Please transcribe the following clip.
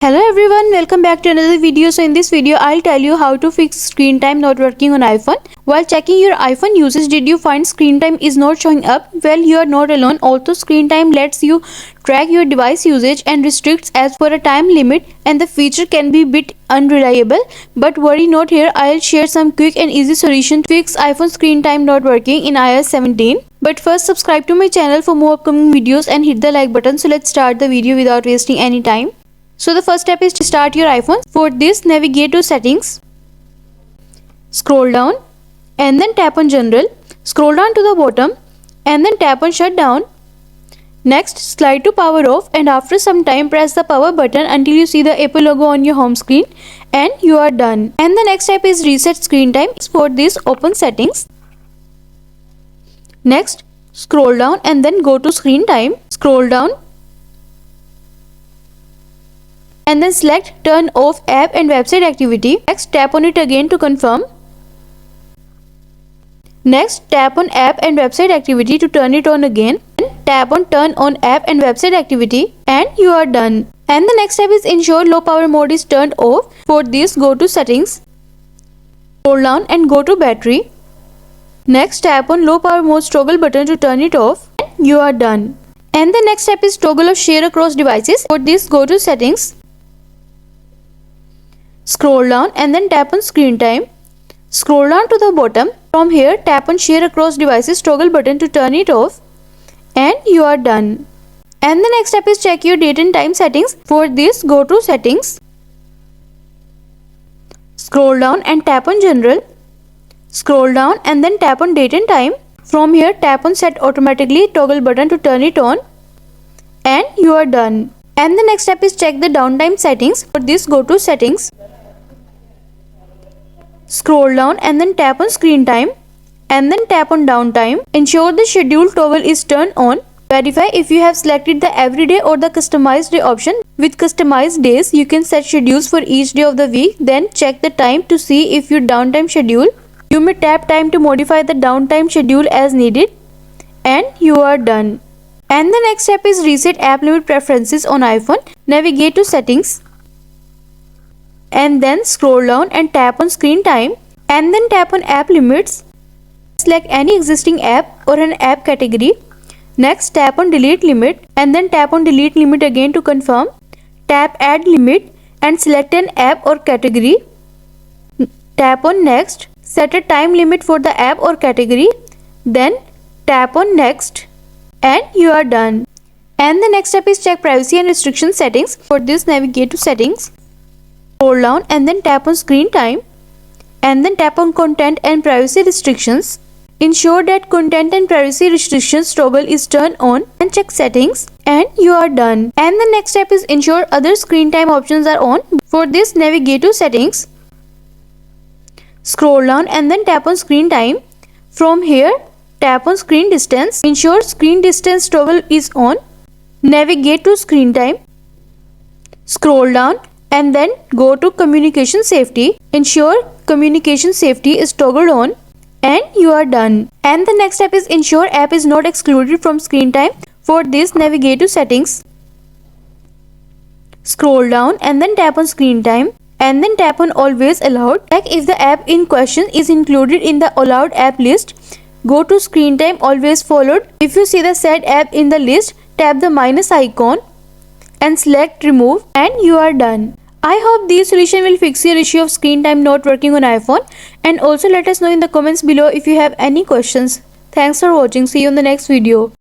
Hello everyone, welcome back to another video. So in this video I'll tell you how to fix screen time not working on iPhone. While checking your iPhone usage, did you find screen time is not showing up? Well, you are not alone. Also, screen time lets you track your device usage and restricts as per a time limit, and the feature can be a bit unreliable. But worry not, here I'll share some quick and easy solution to fix iPhone screen time not working in iOS 17. But first, subscribe to my channel for more upcoming videos and hit the like button. So let's start the video without wasting any time. So the first step is to start your iPhone. For this, navigate to settings, scroll down and then tap on general, scroll down to the bottom and then tap on shutdown. Next, slide to power off, and after some time press the power button until you see the Apple logo on your home screen, and you are done. And the next step is reset screen time. For this, open settings. Next, scroll down and then go to screen time, scroll down and then select turn off app and website activity. Next, tap on it again to confirm. Next, tap on app and website activity to turn it on again, and tap on turn on app and website activity, and you are done. And the next step is ensure low power mode is turned off. For this, go to settings, scroll down and go to battery. Next, tap on low power mode toggle button to turn it off, and you are done. And the next step is toggle of share across devices. For this, go to settings, scroll down and then tap on screen time, scroll down to the bottom. From here, tap on share across devices toggle button to turn it off, and you are done. And the next step is check your date and time settings. For this, go to settings, scroll down and tap on general, scroll down and then tap on date and time. From here, tap on set automatically toggle button to turn it on, and you are done. And the next step is check the downtime settings. For this, go to settings, scroll down and then tap on screen time and then tap on downtime. Ensure the schedule toggle is turned on. Verify if you have selected the everyday or the customized day option. With customized days, you can set schedules for each day of the week. Then check the time to see if your downtime schedule. You may tap time to modify the downtime schedule as needed, and you are done. And the next step is reset app limit preferences on iPhone. Navigate to settings and then scroll down and tap on screen time and then tap on app limits. Select any existing app or an app category. Next, tap on delete limit and then tap on delete limit again to confirm. Tap add limit and select an app or category. Tap on next. Set a time limit for the app or category. Then tap on next, and you are done. And the next step is check privacy and restriction settings. For this, navigate to settings, scroll down and then tap on screen time and then tap on content and privacy restrictions. Ensure that content and privacy restrictions toggle is turned on, and check settings, and you are done. And the next step is ensure other screen time options are on. For this, navigate to settings, scroll down and then tap on screen time. From here, tap on screen distance. Ensure screen distance toggle is on. Navigate to screen time, scroll down and then go to communication safety. Ensure communication safety is toggled on, and you are done. And the next step is ensure app is not excluded from screen time. For this, navigate to settings, scroll down and then tap on screen time and then tap on always allowed. Check if the app in question is included in the allowed app list. Go to screen time always followed. If you see the said app in the list, tap the minus icon and select remove, and you are done. I hope this solution will fix your issue of screen time not working on iPhone, and also let us know in the comments below if you have any questions. Thanks for watching. See you in the next video.